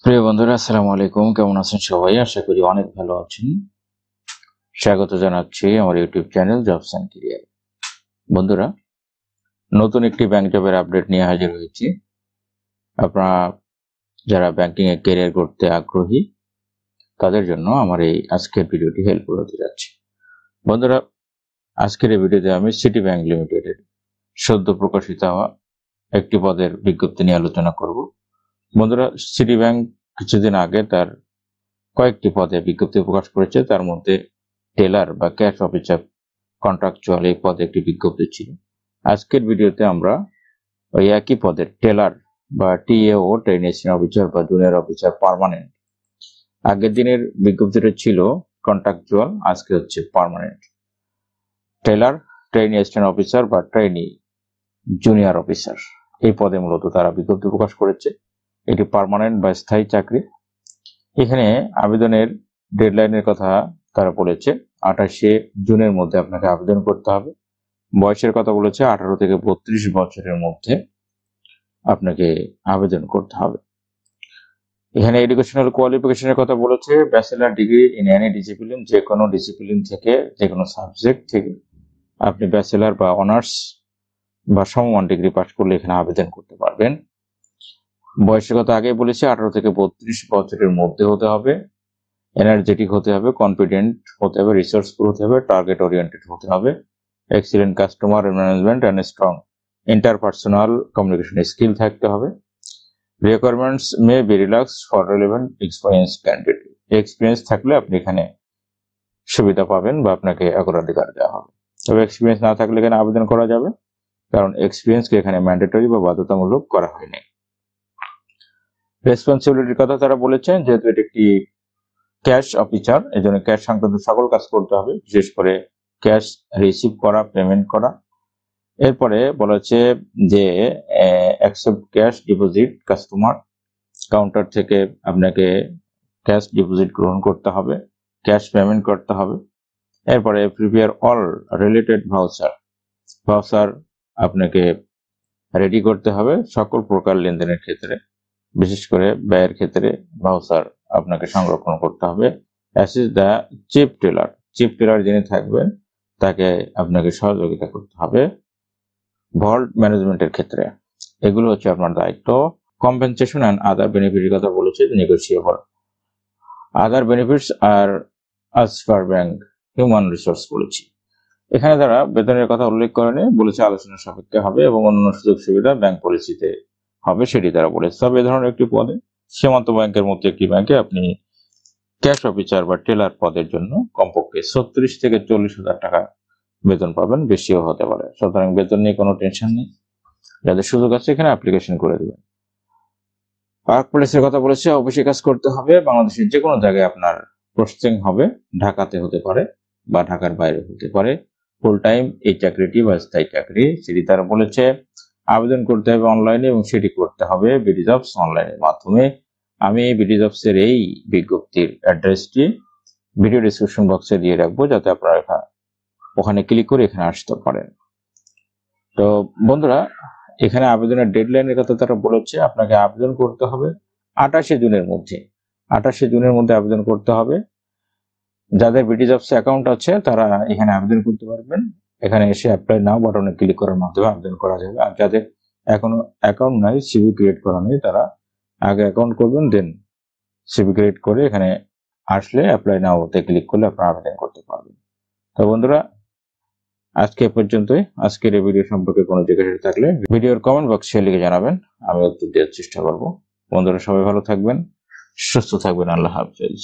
প্রিয় বন্ধুরা, আসসালামু আলাইকুম। কেমন আছেন সবাই? আশা করি অনেক ভালো আছেন। স্বাগত জানাচ্ছি আমার YouTube channel jobs and career. বন্ধুরা, নতুন একটি ব্যাংক জবের আপডেট নিয়ে হাজির হয়েছি। আপনারা যারা ব্যাংকিং এ ক্যারিয়ার করতে আগ্রহী তাদের জন্য আমার এই আজকের ভিডিওটি হেল্পফুল হতে যাচ্ছে। বন্ধুরা, আজকের এই ভিডিওতে আমি সিটি ব্যাংক লিমিটেডের সদ্য প্রকাশিত হওয়া একটি পদের বিজ্ঞপ্তি নিয়ে আলোচনা করব। বন্ধুরা, সিটি ব্যাংক কিছুদিন আগে তার কয়েকটি পদে বিজ্ঞপ্তি প্রকাশ করেছে। তার মধ্যে টেলার বা ক্যাশ অফিসার কন্ট্রাকচুয়াল এই পদে একটি বিজ্ঞপ্তি ছিল। আজকের ভিডিওতে আমরা ওই একই পদের টেলার বা টিএও ট্রেইনি অ্যাসিস্ট্যান্ট অফিসার বা জুনিয়র অফিসার পার্মানেন্ট, আগের দিনের বিজ্ঞপ্তিটা ছিল কন্ট্রাকচুয়াল, আজকে হচ্ছে permanent. Teller, trainee assistant officer বা ট্রেইনি জুনিয়র অফিসার এই পদে মূলত তারা বিজ্ঞপ্তি প্রকাশ করেছে। এটি পার্মানেন্ট বা স্থায়ী চাকরি। এখানে আবেদনের ডেডলাইনের কথা তারা বলেছে 28শে জুনের মধ্যে আপনাকে আবেদন করতে হবে। বয়সের কথা বলেছে 18 থেকে 32 বছরের মধ্যে আপনাকে আবেদন করতে হবে। এখানে এডুকেশনাল কোয়ালিফিকেশনের কথা বলেছে bachelor degree in any discipline, যে কোনো ডিসিপ্লিন থেকে, যে কোনো সাবজেক্ট থেকে আপনি ব্যাচেলর বা অনার্স বা সমমান ডিগ্রি পাস করলে এখানে আবেদন করতে পারবেন। বয়সের কথা আগে বলেছে 18 থেকে 32 বছরের মধ্যে হতে হবে, এনার্জেটিক হতে হবে, কনফিডেন্ট হতে হবে, রিসোর্সফুল হতে হবে, টার্গেট ওরিয়েন্টেড হতে হবে, excellent customer management and strong interpersonal communication skill থাকতে হবে। Requirements may be relax for relevant experience candidate. Experience থাকলে আপনি এখানে সুবিধা পাবেন বা আপনাকে অগ্রাধিকার দেওয়া হবে। তবে এক্সপিরিয়েন্স না থাকলে এখানে আবেদন করা যাবে, কারণ এক্সপিরিয়েন্সকে এখানে ম্যান্ডেটরি বা বাধ্যতামূলক করা হয়নি। রেসপন্সিবিলিটির কথা তারা বলেছেন, যেহেতু এটি একটি ক্যাশ অফিসার, এই জন্য ক্যাশ সংক্রান্ত সকল কাজ করতে হবে, বিশেষ করে ক্যাশ রিসিভ করা, পেমেন্ট করা। এরপরে বলা হচ্ছে যে accept cash deposit customer, counter থেকে আপনাকে ক্যাশ ডিপোজিট গ্রহণ করতে হবে, ক্যাশ পেমেন্ট করতে হবে। এরপরে প্রিপেয়ার অল রিলেটেড ভাউচার আপনাকে রেডি করতে হবে সকল প্রকার লেনদেনের ক্ষেত্রে, বিশেষ করে ব্যয়ের ক্ষেত্রে ভাউচার আপনাকে সংরক্ষণ করতে হবে। অ্যাসিস্ট দ্য চিফ টেলার যিনি থাকবেন তাকে আপনাকে সহযোগিতা করতে হবে ভল্ট ম্যানেজমেন্টের ক্ষেত্রে। এগুলো হচ্ছে আপনার দায়িত্ব। কম্পেনসেশন অ্যান্ড আদার বেনিফিটের কথা বলেছে, নেগোশিয়েবল। আদার বেনিফিটস আর আজ পার ব্যাংক হিউম্যান রিসোর্স বলেছি। এখানে তারা বেতনের কথা উল্লেখ করেনি, বলেছে আলোচনা সাপেক্ষে হবে এবং অন্যান্য সুযোগ সুবিধা ব্যাংক পলিসিতে হবে, সেটি তারা বলেছে। তবে এ ধরনের একটি পদে সীমান্ত ব্যাংকের মধ্যে একটি ব্যাংকে আপনি ক্যাশ অফিসার বা টেলার পদের জন্য কমপক্ষে 36 থেকে 40,000 টাকা বেতন পাবেন, বেশিও হতে পারে। সুতরাং বেতন নিয়ে কোনো টেনশন নেই, যাদের সুযোগ আছে এখানে অ্যাপ্লিকেশন করে দেবেন। ওয়ার্ক প্লেসের কথা বলেছে, অফিসে কাজ করতে হবে। বাংলাদেশের যে কোনো জায়গায় আপনার পোস্টিং হবে, ঢাকাতে হতে পারে বা ঢাকার বাইরে হতে পারে। ফুল টাইম এই চাকরিটি বা স্থায়ী চাকরি, সেটি তারা বলেছে আবেদন করতে হবে অনলাইনে এবং সেটি করতে হবে বিডি জবস অনলাইনের মাধ্যমে। আমি বিডি জবসের এই বিজ্ঞপ্তির অ্যাড্রেসটি ভিডিও ডিসক্রিপশন বক্সে দিয়ে রাখবো, যাতে আপনারা ওখানে ক্লিক করে এখানে আসতে পারেন। তো বন্ধুরা, এখানে আবেদনের ডেডলাইনের কথা তারা বলেছে আপনাকে আবেদন করতে হবে 28শে জুনের মধ্যে। 28শে জুনের মধ্যে আবেদন করতে হবে। যাদের বিডি জবস অ্যাকাউন্ট আছে তারা এখানে আবেদন করতে পারবেন। এখানে এসে অ্যাপ্লাই নাও বাটনে ক্লিক করার মাধ্যমে আবেদন করা যাবে। আর যাদের এখনো অ্যাকাউন্ট নাই, সিভি ক্রিয়েট করা নেই, তারা আগে অ্যাকাউন্ট করবেন, দেন সিভি ক্রিয়েট করে এখানে আসলে অ্যাপ্লাই নাওতে ক্লিক করলে আপনারা আবেদন করতে পারবেন। তো বন্ধুরা, আজকে পর্যন্তই। আজকের এই ভিডিও সম্পর্কে কোনো জিজ্ঞাসা থাকলে ভিডিওর কমেন্ট বক্সে লিখে জানাবেন, আমি উত্তর দেওয়ার চেষ্টা করব। বন্ধুরা, সবাই ভালো থাকবেন, সুস্থ থাকবেন। আল্লাহ হাফেজ।